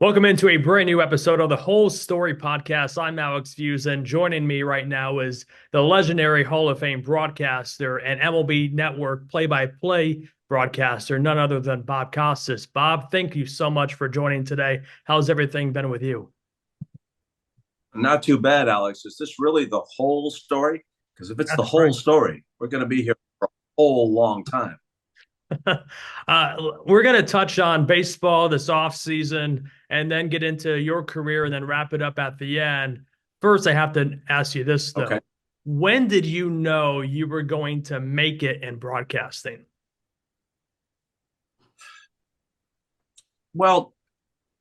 Welcome into a brand new episode of the Whole Story Podcast. I'm Alex Feuz, and joining me right now is the legendary Hall of Fame broadcaster and MLB Network play-by-play broadcaster, none other than Bob Costas. Bob, thank you so much for joining today. How's everything been with you? Not too bad, Alex. Is this really the whole story? Because if it's the That's whole story, we're going to be here for a whole long time. We're going to touch on baseball this offseason and then get into your career and then wrap it up at the end. First, I have to ask you this, though. Okay. When did you know you were going to make it in broadcasting? Well,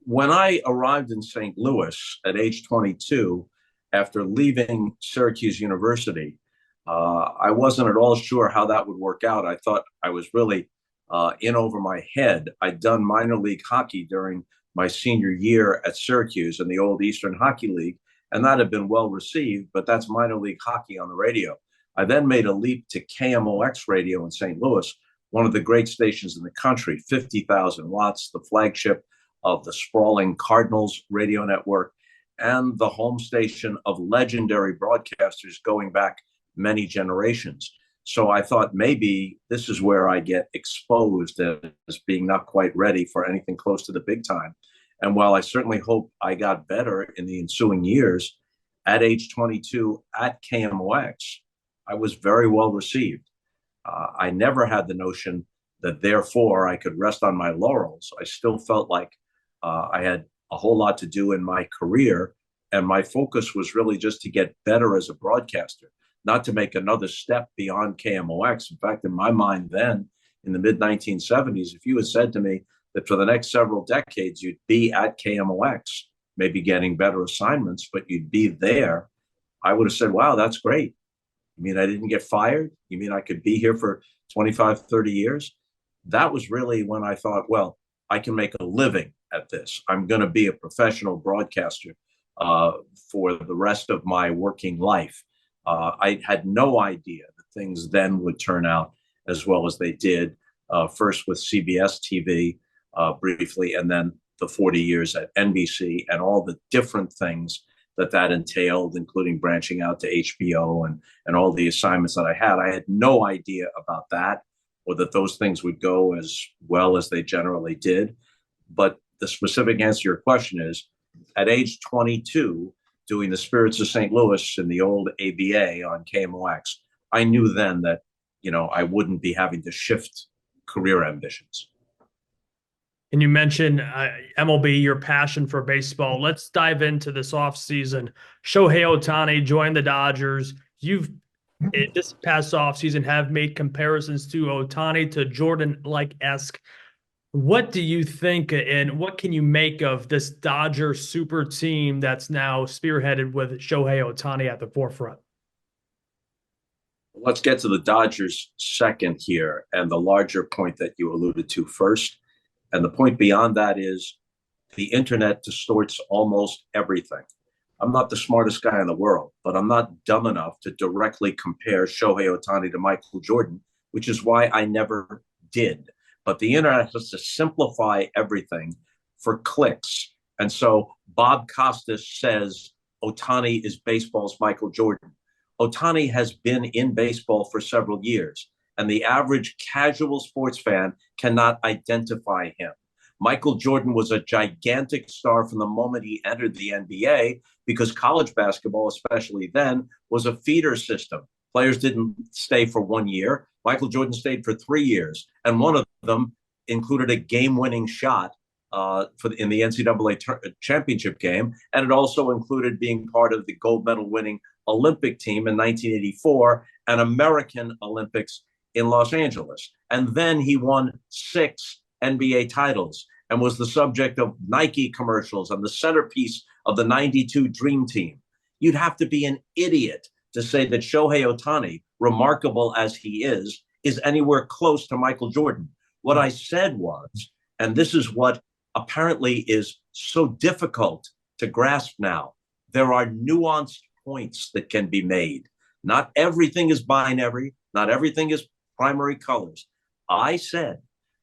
when I arrived in St. Louis at age 22, after leaving Syracuse University, I wasn't at all sure how that would work out. I thought I was really in over my head. I'd done minor league hockey during my senior year at Syracuse in the old Eastern Hockey League, and that had been well received, but that's minor league hockey on the radio. I then made a leap to KMOX radio in St. Louis, one of the great stations in the country, 50,000 watts, the flagship of the sprawling Cardinals radio network, and the home station of legendary broadcasters going back many generations. So I thought maybe this is where I get exposed as being not quite ready for anything close to the big time. And while I certainly hope I got better in the ensuing years, at age 22 at KMOX, I was very well received. I never had the notion that therefore I could rest on my laurels. I still felt like I had a whole lot to do in my career, and my focus was really just to get better as a broadcaster, not to make another step beyond KMOX. In fact, in my mind then, in the mid-1970s, if you had said to me that for the next several decades you'd be at KMOX, maybe getting better assignments, but you'd be there, I would have said, wow, that's great. You mean I didn't get fired? You mean I could be here for 25, 30 years? That was really when I thought, well, I can make a living at this. I'm going to be a professional broadcaster for the rest of my working life. I had no idea that things then would turn out as well as they did, first with CBS TV briefly, and then the 40 years at NBC and all the different things that entailed, including branching out to HBO and all the assignments that I had. I had no idea about that or that those things would go as well as they generally did. But the specific answer to your question is, at age 22, doing the Spirits of St. Louis in the old ABA on KMOX, I knew then that, I wouldn't be having to shift career ambitions. And you mentioned MLB, your passion for baseball. Let's dive into this offseason. Shohei Ohtani joined the Dodgers. You've, this past offseason, have made comparisons to Ohtani to Jordan-like-esque. What do you think, and what can you make of this Dodger super team that's now spearheaded with Shohei Ohtani at the forefront? Let's get to the Dodgers second here, and the larger point that you alluded to first. And the point beyond that is the internet distorts almost everything. I'm not the smartest guy in the world, but I'm not dumb enough to directly compare Shohei Ohtani to Michael Jordan, which is why I never did. But the internet has to simplify everything for clicks. And so Bob Costas says Ohtani is baseball's Michael Jordan. Ohtani has been in baseball for several years, and the average casual sports fan cannot identify him. Michael Jordan was a gigantic star from the moment he entered the NBA because college basketball, especially then, was a feeder system. Players didn't stay for 1 year. Michael Jordan stayed for 3 years, and one of them included a game-winning shot in the NCAA championship game, and it also included being part of the gold medal-winning Olympic team in 1984 and American Olympics in Los Angeles. And then he won 6 NBA titles and was the subject of Nike commercials and the centerpiece of the 92 Dream Team. You'd have to be an idiot to say that Shohei Ohtani, remarkable as he is anywhere close to Michael Jordan. What I said was, and this is what apparently is so difficult to grasp now, there are nuanced points that can be made. Not everything is binary, not everything is primary colors. I said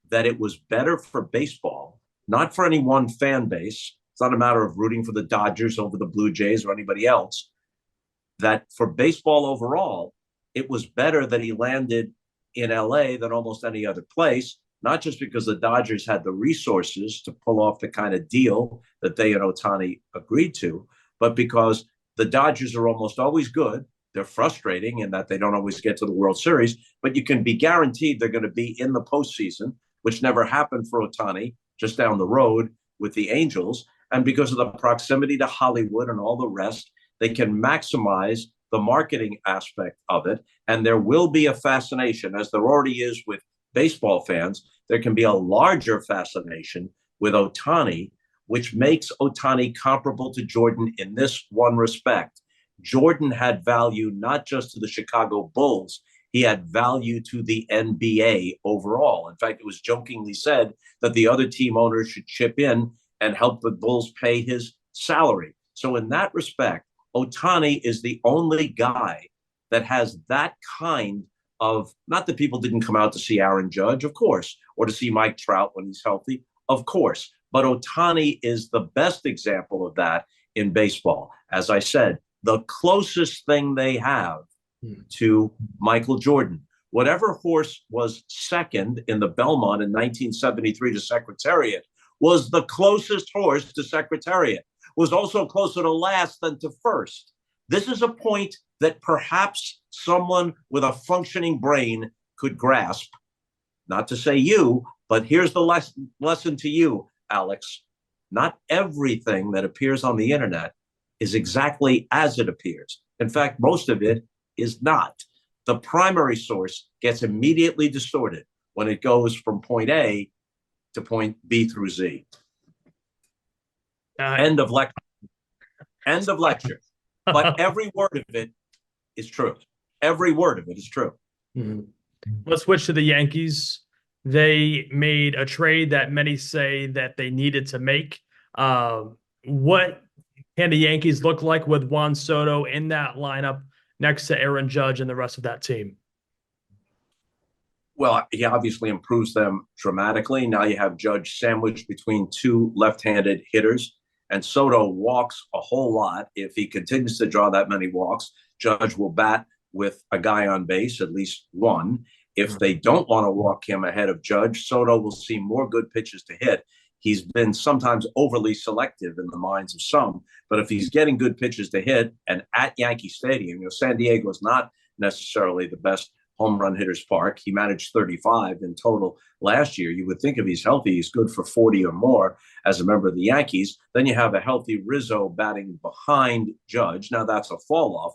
that it was better for baseball, not for any one fan base, It's not a matter of rooting for the Dodgers over the Blue Jays or anybody else. That for baseball overall, it was better that he landed in LA than almost any other place, not just because the Dodgers had the resources to pull off the kind of deal that they and Ohtani agreed to, but because the Dodgers are almost always good. They're frustrating in that they don't always get to the World Series, but you can be guaranteed they're going to be in the postseason, which never happened for Ohtani, just down the road with the Angels. And because of the proximity to Hollywood and all the rest, they can maximize the marketing aspect of it. And there will be a fascination, as there already is with baseball fans. There can be a larger fascination with Ohtani, which makes Ohtani comparable to Jordan in this one respect. Jordan had value not just to the Chicago Bulls, he had value to the NBA overall. In fact, it was jokingly said that the other team owners should chip in and help the Bulls pay his salary. So in that respect, Ohtani is the only guy that has that kind of, not that people didn't come out to see Aaron Judge, of course, or to see Mike Trout when he's healthy, of course. But Ohtani is the best example of that in baseball. As I said, the closest thing they have to Michael Jordan. Whatever horse was second in the Belmont in 1973 to Secretariat was the closest horse to Secretariat, was also closer to last than to first. This is a point that perhaps someone with a functioning brain could grasp. Not to say you, but here's the lesson to you, Alex. Not everything that appears on the internet is exactly as it appears. In fact, most of it is not. The primary source gets immediately distorted when it goes from point A to point B through Z. End of lecture. End of lecture. But every word of it is true. Every word of it is true. Mm-hmm. Let's switch to the Yankees. They made a trade that many say that they needed to make. What can the Yankees look like with Juan Soto in that lineup next to Aaron Judge and the rest of that team? Well, he obviously improves them dramatically. Now you have Judge sandwiched between two left-handed hitters, and Soto walks a whole lot. If he continues to draw that many walks, Judge will bat with a guy on base, at least one. If they don't want to walk him ahead of Judge, Soto will see more good pitches to hit. He's been sometimes overly selective in the minds of some, but if he's getting good pitches to hit, and at Yankee Stadium, San Diego is not necessarily the best home run hitters park. He managed 35 in total last year. You would think if he's healthy, he's good for 40 or more as a member of the Yankees. Then you have a healthy Rizzo batting behind Judge. Now that's a fall off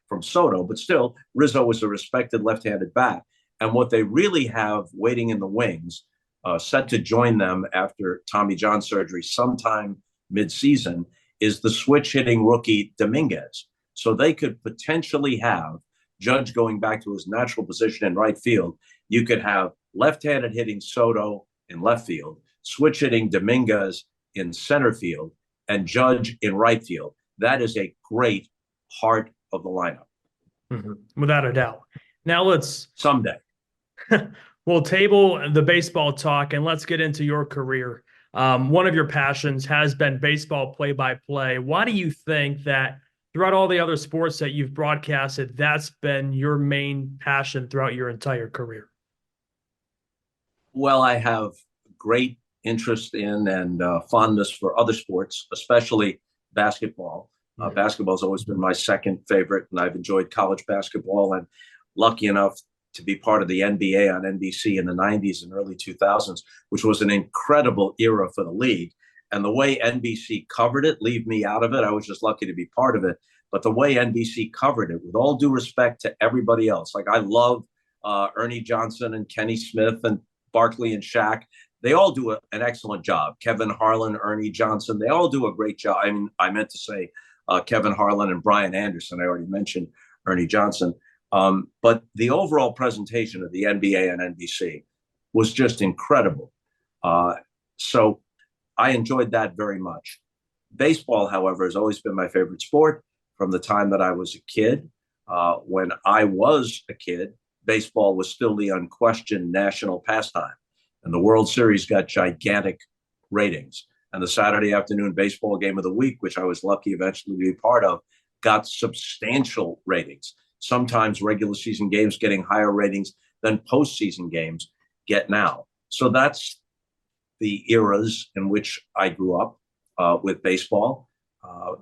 from Soto, but still, Rizzo is a respected left-handed bat. And what they really have waiting in the wings, set to join them after Tommy John surgery sometime mid-season, is the switch-hitting rookie Dominguez. So they could potentially have Judge going back to his natural position in right field. You could have left-handed hitting Soto in left field, switch hitting Dominguez in center field, and Judge in right field. That is a great heart of the lineup. Mm-hmm. Without a doubt. Now let's someday. We'll table the baseball talk and let's get into your career. One of your passions has been baseball play-by-play. Why do you think that throughout all the other sports that you've broadcasted, that's been your main passion throughout your entire career? Well, I have great interest in and fondness for other sports, especially basketball. Basketball has always been my second favorite, and I've enjoyed college basketball and lucky enough to be part of the NBA on NBC in the 90s and early 2000s, which was an incredible era for the league. And the way NBC covered it, leave me out of it. I was just lucky to be part of it. But the way NBC covered it, with all due respect to everybody else, like I love Ernie Johnson and Kenny Smith and Barkley and Shaq. They all do an excellent job. Kevin Harlan, Ernie Johnson, they all do a great job. I mean, I meant to say Kevin Harlan and Brian Anderson. I already mentioned Ernie Johnson. But the overall presentation of the NBA and NBC was just incredible. So I enjoyed that very much. Baseball, however, has always been my favorite sport from the time that I was a kid. When I was a kid, baseball was still the unquestioned national pastime. And the World Series got gigantic ratings. And the Saturday afternoon baseball game of the week, which I was lucky eventually to be part of, got substantial ratings. Sometimes regular season games getting higher ratings than postseason games get now. So that's the eras in which I grew up with baseball.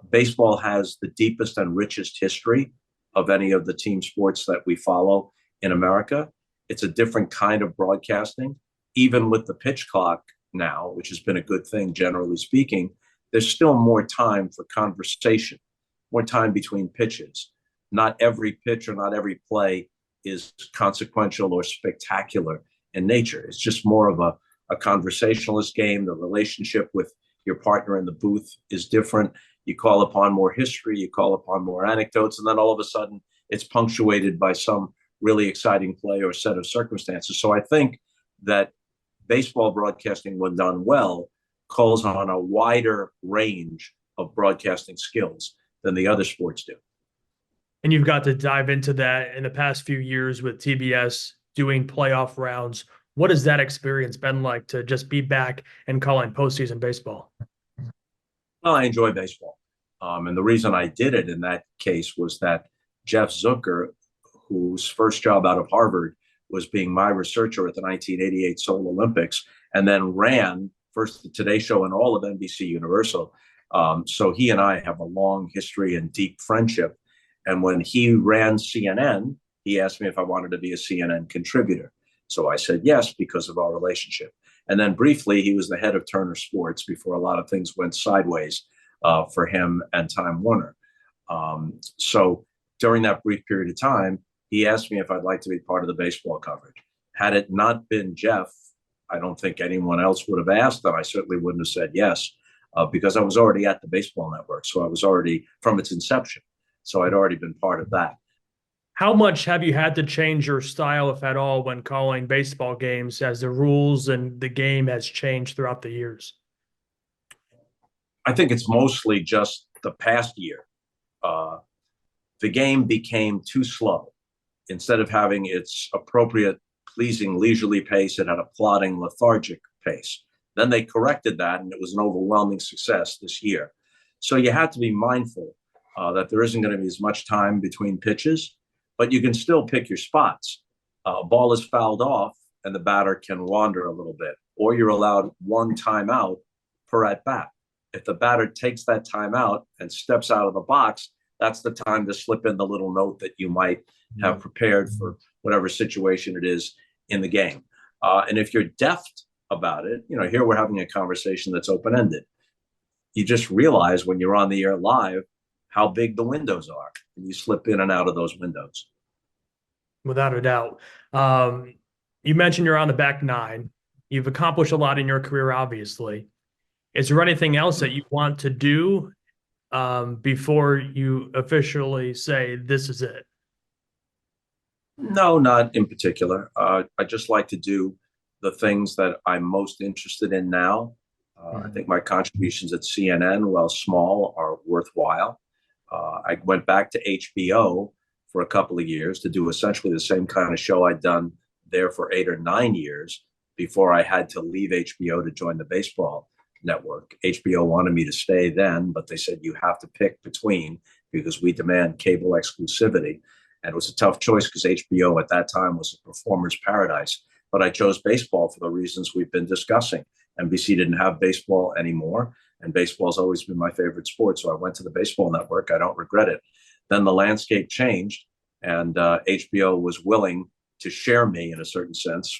Baseball has the deepest and richest history of any of the team sports that we follow in America. It's a different kind of broadcasting. Even with the pitch clock now, which has been a good thing, generally speaking, there's still more time for conversation, more time between pitches. Not every pitch or not every play is consequential or spectacular in nature. It's just more of a conversationalist game. The relationship with your partner in the booth is different. You call upon more history, you call upon more anecdotes, and then all of a sudden it's punctuated by some really exciting play or set of circumstances. So I think that baseball broadcasting, when done well, calls on a wider range of broadcasting skills than the other sports do. And you've got to dive into that in the past few years with TBS doing playoff rounds. What has that experience been like to just be back and calling postseason baseball? Well, I enjoy baseball. And the reason I did it in that case was that Jeff Zucker, whose first job out of Harvard was being my researcher at the 1988 Seoul Olympics, and then ran first the Today Show and all of NBC Universal. So he and I have a long history and deep friendship. And when he ran CNN, he asked me if I wanted to be a CNN contributor. So I said yes, because of our relationship. And then briefly, he was the head of Turner Sports before a lot of things went sideways for him and Time Warner. So during that brief period of time, he asked me if I'd like to be part of the baseball coverage. Had it not been Jeff, I don't think anyone else would have asked, and I certainly wouldn't have said yes, because I was already at the Baseball Network. So I was already from its inception. So I'd already been part of that. How much have you had to change your style, if at all, when calling baseball games as the rules and the game has changed throughout the years? I think it's mostly just the past year. The game became too slow. Instead of having its appropriate, pleasing, leisurely pace, it had a plodding, lethargic pace. Then they corrected that, and it was an overwhelming success this year. So you had to be mindful that there isn't going to be as much time between pitches, but you can still pick your spots. A ball is fouled off, and the batter can wander a little bit, or you're allowed one timeout per at bat. If the batter takes that timeout and steps out of the box, that's the time to slip in the little note that you might have prepared for whatever situation it is in the game. And if you're deft about it, here we're having a conversation that's open-ended. You just realize when you're on the air live how big the windows are, and you slip in and out of those windows. Without a doubt. You mentioned you're on the back nine. You've accomplished a lot in your career, obviously. Is there anything else that you want to do before you officially say this is it? No, not in particular. I just like to do the things that I'm most interested in now. I think my contributions at CNN, while small, are worthwhile. I went back to HBO for a couple of years to do essentially the same kind of show I'd done there for 8 or 9 years before I had to leave HBO to join the Baseball Network. HBO wanted me to stay then, but they said you have to pick between because we demand cable exclusivity. And it was a tough choice because HBO at that time was a performer's paradise. But I chose baseball for the reasons we've been discussing. NBC didn't have baseball anymore, and baseball's always been my favorite sport. So I went to the Baseball Network. I don't regret it. Then the landscape changed, and HBO was willing to share me in a certain sense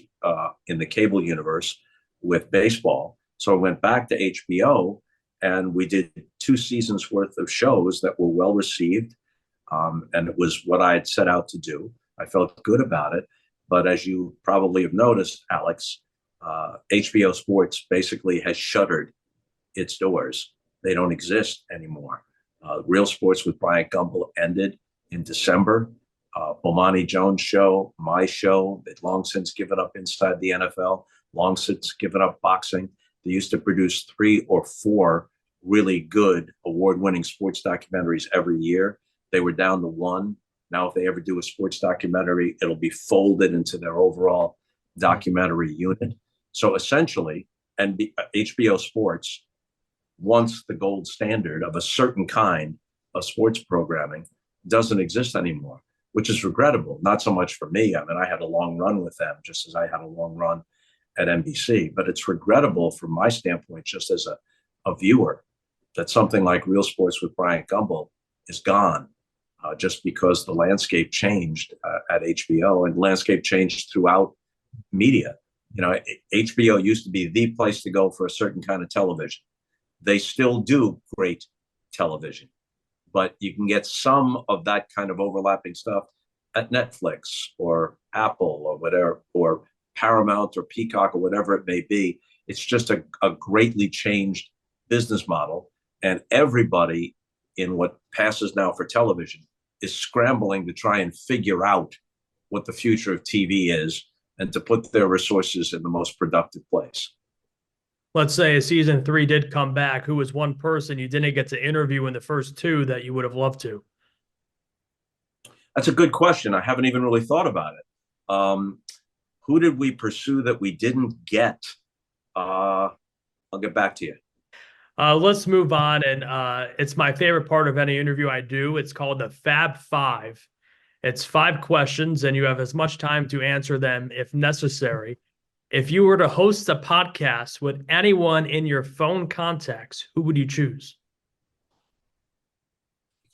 in the cable universe with baseball. So I went back to HBO, and we did 2 seasons worth of shows that were well received. And it was what I had set out to do. I felt good about it. But as you probably have noticed, Alex, HBO Sports basically has shuttered its doors. They don't exist anymore. Real Sports with Bryant Gumbel ended in December. Bomani Jones' show, my show, they'd long since given up Inside the NFL, long since given up boxing. They used to produce 3 or 4 really good award-winning sports documentaries every year. They were down to 1. Now, if they ever do a sports documentary, it'll be folded into their overall documentary unit. So essentially, and HBO Sports once the gold standard of a certain kind of sports programming doesn't exist anymore, which is regrettable. Not so much for me. I mean, I had a long run with them, just as I had a long run at NBC, but it's regrettable from my standpoint, just as a viewer, that something like Real Sports with Bryant Gumbel is gone, just because the landscape changed at HBO, and the landscape changed throughout media. You know, HBO used to be the place to go for a certain kind of television. They still do great television, but you can get some of that kind of overlapping stuff at Netflix or Apple or whatever, or Paramount or Peacock or whatever it may be. It's just a greatly changed business model. And everybody in what passes now for television is scrambling to try and figure out what the future of TV is and to put their resources in the most productive place. Let's say season 3 did come back. Who was one person you didn't get to interview in the first 2 that you would have loved to? That's a good question. I haven't even really thought about it. Who did we pursue that we didn't get? I'll get back to you. Let's move on. And it's my favorite part of any interview I do. It's called the Fab Five. It's 5 questions, and you have as much time to answer them if necessary. If you were to host a podcast with anyone in your phone contacts, who would you choose?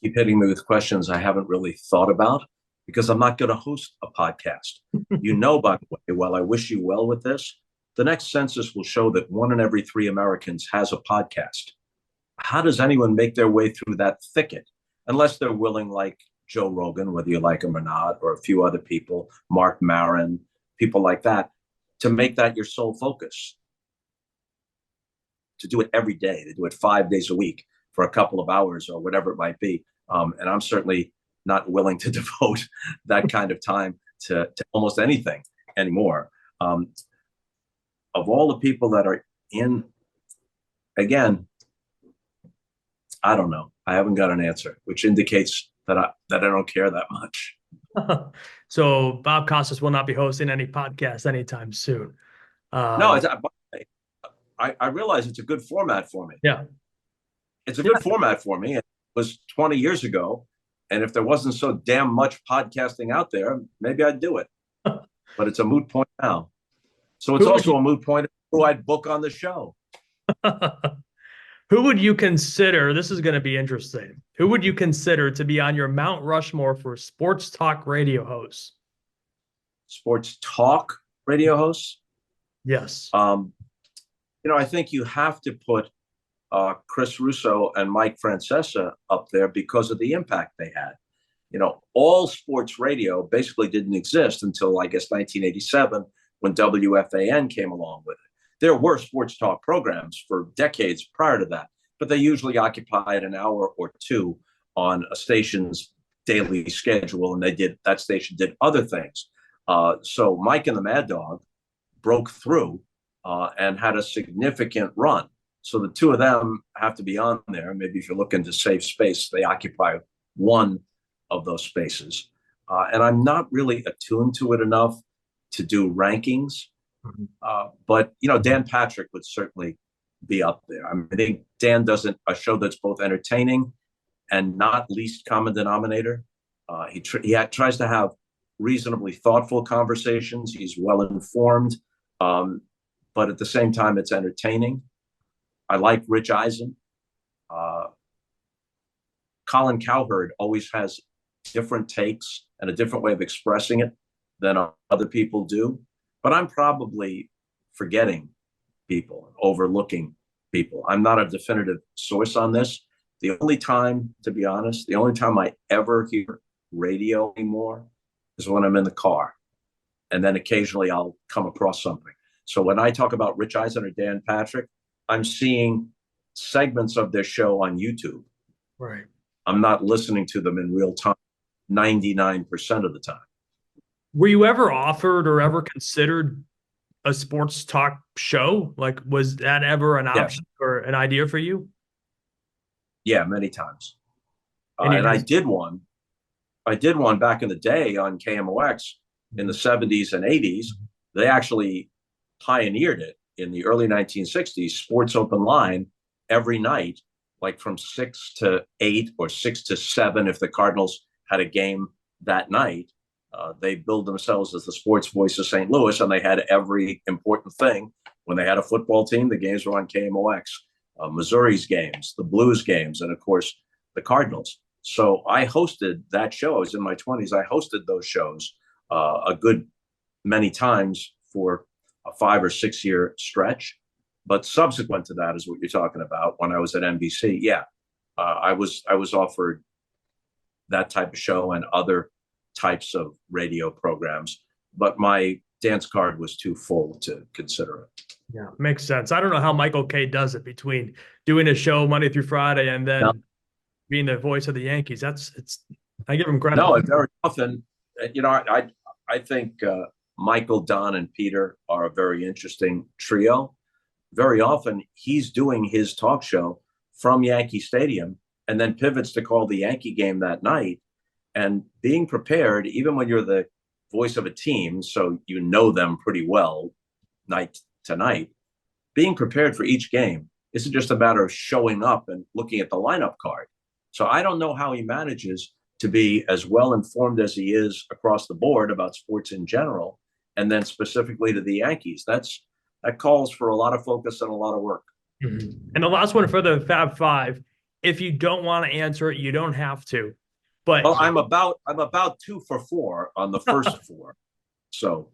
Keep hitting me with questions I haven't really thought about, because I'm not going to host a podcast. You know, by the way, while I wish you well with this, the next census will show that 1 in every 3 Americans has a podcast. How does anyone make their way through that thicket? Unless they're willing, like Joe Rogan, whether you like him or not, or a few other people, Mark Maron, people like that, to make that your sole focus. To do it every day, to do it 5 days a week for a couple of hours or whatever it might be. And I'm certainly not willing to devote that kind of time to almost anything anymore. Of all the people that are in, again, I don't know. I haven't got an answer, which indicates that I don't care that much. So Bob Costas will not be hosting any podcast anytime soon. No, I realize it's a good format for me. Yeah. It's a good format for me. It was 20 years ago. And if there wasn't so damn much podcasting out there, maybe I'd do it. But it's a moot point now. So it's also a moot point who I'd book on the show. Who would you consider, this is going to be interesting, who would you consider to be on your Mount Rushmore for sports talk radio hosts? Sports talk radio hosts? Yes. I think you have to put Chris Russo and Mike Francesa up there because of the impact they had. All sports radio basically didn't exist until, I guess, 1987, when WFAN came along with it. There were sports talk programs for decades prior to that, but they usually occupied an hour or 2 on a station's daily schedule, and that station did other things. So Mike and the Mad Dog broke through and had a significant run. So the 2 of them have to be on there. Maybe if you're looking to save space, they occupy one of those spaces. And I'm not really attuned to it enough to do rankings. But Dan Patrick would certainly be up there. I think Dan does a show that's both entertaining and not least common denominator. He tries to have reasonably thoughtful conversations. He's well informed, but at the same time, it's entertaining. I like Rich Eisen. Colin Cowherd always has different takes and a different way of expressing it than other people do. But I'm probably forgetting people, overlooking people. I'm not a definitive source on this. The only time, to be honest, the only time I ever hear radio anymore is when I'm in the car. And then occasionally I'll come across something. So when I talk about Rich Eisen or Dan Patrick, I'm seeing segments of their show on YouTube. Right. I'm not listening to them in real time 99% of the time. Were you ever offered or ever considered a sports talk show? Like, was that ever an option or an idea for you? Yeah, many times. And I did one. I did one back in the day on KMOX in the 70s and 80s. They actually pioneered it in the early 1960s. Sports Open Line every night, like from 6 to 8 or 6 to 7, if the Cardinals had a game that night. They billed themselves as the sports voice of St. Louis, and they had every important thing. When they had a football team, the games were on KMOX. Missouri's games, the Blues games, and of course, the Cardinals. So I hosted that show. I was in my 20s. I hosted those shows a good many times for a 5 or 6 year stretch. But subsequent to that is what you're talking about. When I was at NBC, yeah, I was offered that type of show and other types of radio programs, but my dance card was too full to consider it. Yeah, makes sense. I don't know how Michael Kay does it between doing a show Monday through Friday and then No, being the voice of the Yankees. I give him credit. no, very often, I think Michael, Don, and Peter are a very interesting trio. Very often, he's doing his talk show from Yankee Stadium and then pivots to call the Yankee game that night. And being prepared, even when you're the voice of a team, so you know them pretty well night to night, being prepared for each game isn't just a matter of showing up and looking at the lineup card. So I don't know how he manages to be as well informed as he is across the board about sports in general, and then specifically to the Yankees. That calls for a lot of focus and a lot of work. Mm-hmm. And the last one for the Fab Five, if you don't want to answer it, you don't have to. But well, I'm about 2 for 4 on the first 4. So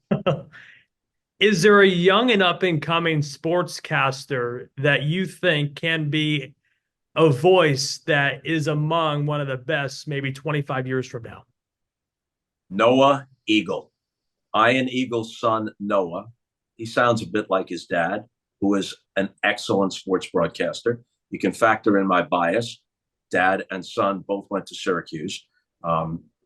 is there a young and up and coming sportscaster that you think can be a voice that is among one of the best maybe 25 years from now? Noah Eagle. Ian Eagle's son, Noah. He sounds a bit like his dad, who is an excellent sports broadcaster. You can factor in my bias. Dad and son both went to Syracuse.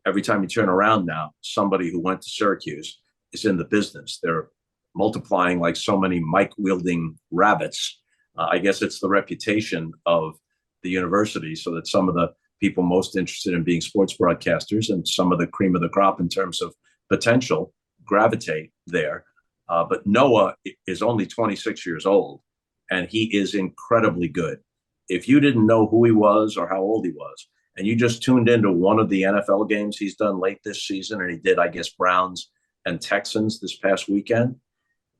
Every time you turn around now, somebody who went to Syracuse is in the business. They're multiplying like so many mic-wielding rabbits. I guess it's the reputation of the university, so that some of the people most interested in being sports broadcasters and some of the cream of the crop in terms of potential gravitate there. But Noah is only 26 years old, and he is incredibly good. If you didn't know who he was or how old he was, and you just tuned into one of the NFL games he's done late this season, and he did, I guess, Browns and Texans this past weekend,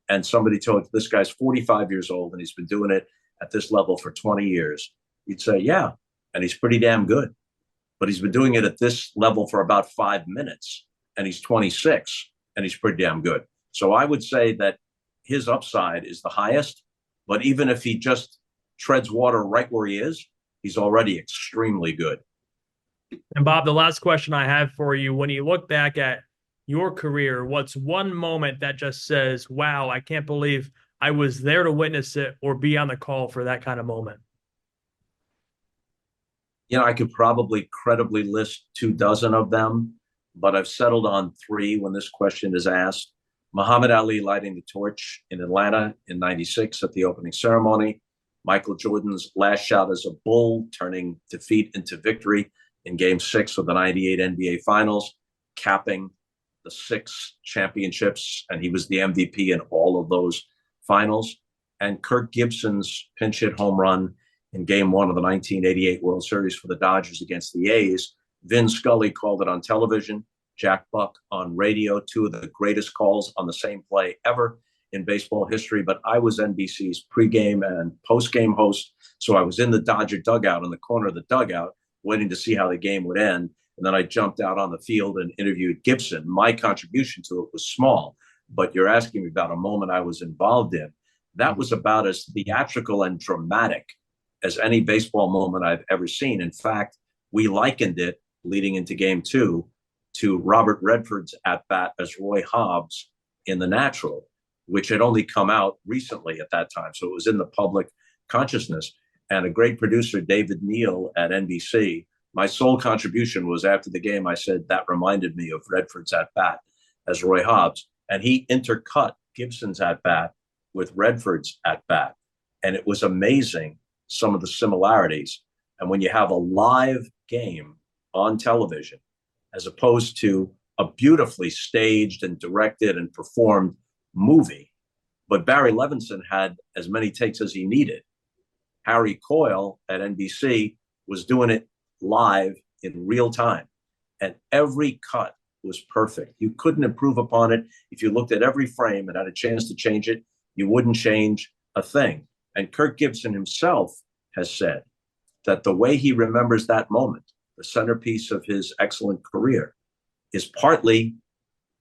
and somebody told you this guy's 45 years old and he's been doing it at this level for 20 years, you'd say, yeah, and he's pretty damn good. But he's been doing it at this level for about 5 minutes, and he's 26, and he's pretty damn good. So I would say that his upside is the highest, but even if he just treads water right where he is, he's already extremely good. And Bob, the last question I have for you, when you look back at your career, what's one moment that just says, wow, I can't believe I was there to witness it or be on the call for that kind of moment? I could probably credibly list 24 of them, but I've settled on 3 when this question is asked. Muhammad Ali lighting the torch in Atlanta in '96 at the opening ceremony. Michael Jordan's last shot as a Bull, turning defeat into victory in Game 6 of the '98 NBA Finals, capping the 6 championships, and he was the MVP in all of those finals. And Kirk Gibson's pinch hit home run in Game 1 of the 1988 World Series for the Dodgers against the A's. Vin Scully called it on television, Jack Buck on radio, 2 of the greatest calls on the same play ever in baseball history. But I was NBC's pregame and postgame host, so I was in the Dodger dugout, in the corner of the dugout, waiting to see how the game would end. And then I jumped out on the field and interviewed Gibson. My contribution to it was small, but you're asking me about a moment I was involved in. That was about as theatrical and dramatic as any baseball moment I've ever seen. In fact, we likened it leading into Game 2 to Robert Redford's at-bat as Roy Hobbs in The Natural, which had only come out recently at that time. So it was in the public consciousness. And a great producer, David Neal at NBC, my sole contribution was after the game, I said, that reminded me of Redford's at-bat as Roy Hobbs. And he intercut Gibson's at-bat with Redford's at-bat. And it was amazing, some of the similarities. And when you have a live game on television, as opposed to a beautifully staged and directed and performed movie, but Barry Levinson had as many takes as he needed. Harry Coyle at NBC was doing it live in real time. And every cut was perfect. You couldn't improve upon it. If you looked at every frame and had a chance to change it, you wouldn't change a thing. And Kirk Gibson himself has said that the way he remembers that moment, the centerpiece of his excellent career, is partly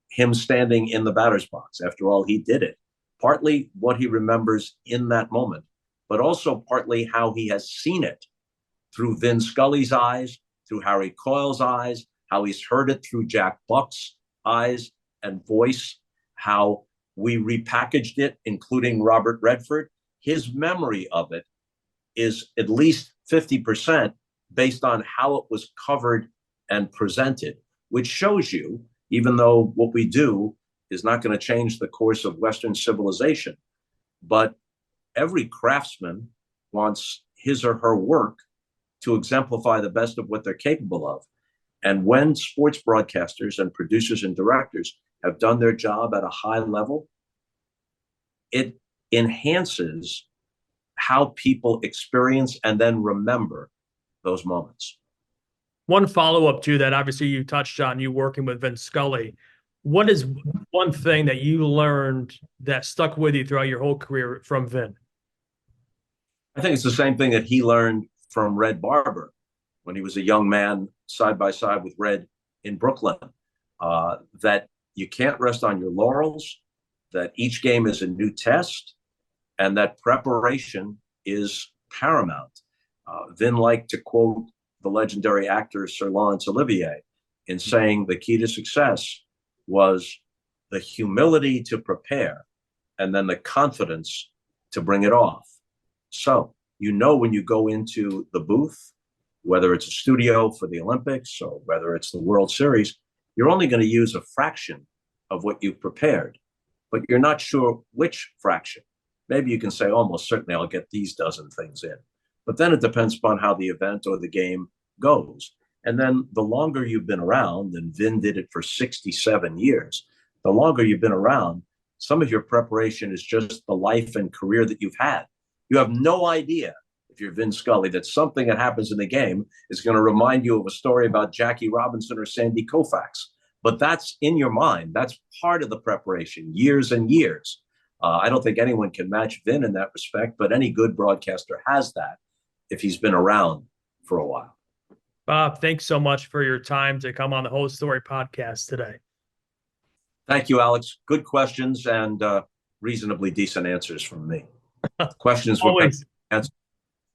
him standing in the batter's box. After all, he did it. Partly what he remembers in that moment, but also partly how he has seen it through Vin Scully's eyes, through Harry Coyle's eyes, how he's heard it through Jack Buck's eyes and voice, how we repackaged it, including Robert Redford. His memory of it is at least 50% based on how it was covered and presented, which shows you, even though what we do is not going to change the course of Western civilization, but every craftsman wants his or her work to exemplify the best of what they're capable of. And when sports broadcasters and producers and directors have done their job at a high level, it enhances how people experience and then remember those moments. One follow-up to that, obviously you touched on you working with Vin Scully. What is one thing that you learned that stuck with you throughout your whole career from Vin? I think it's the same thing that he learned from Red Barber when he was a young man side by side with Red in Brooklyn, that you can't rest on your laurels, that each game is a new test, and that preparation is paramount. Vin liked to quote the legendary actor Sir Laurence Olivier in saying the key to success was the humility to prepare and then the confidence to bring it off. So, you know, when you go into the booth, whether it's a studio for the Olympics or whether it's the World Series, you're only going to use a fraction of what you've prepared, but you're not sure which fraction. Maybe you can say, almost certainly I'll get these dozen things in. But then it depends upon how the event or the game goes. And then the longer you've been around, and Vin did it for 67 years, the longer you've been around, some of your preparation is just the life and career that you've had. You have no idea, if you're Vin Scully, that something that happens in the game is going to remind you of a story about Jackie Robinson or Sandy Koufax. But that's in your mind. That's part of the preparation, years and years. I don't think anyone can match Vin in that respect, but any good broadcaster has that if he's been around for a while. Bob, thanks so much for your time to come on the Whole Story podcast today. Thank you, Alex. Good questions and reasonably decent answers from me. Questions were better.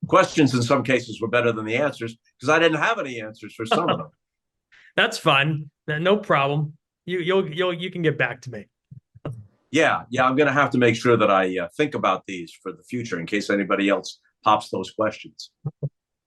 Questions in some cases were better than the answers because I didn't have any answers for some of them. That's fine. No problem. You can get back to me. Yeah. I'm going to have to make sure that I think about these for the future in case anybody else pops those questions.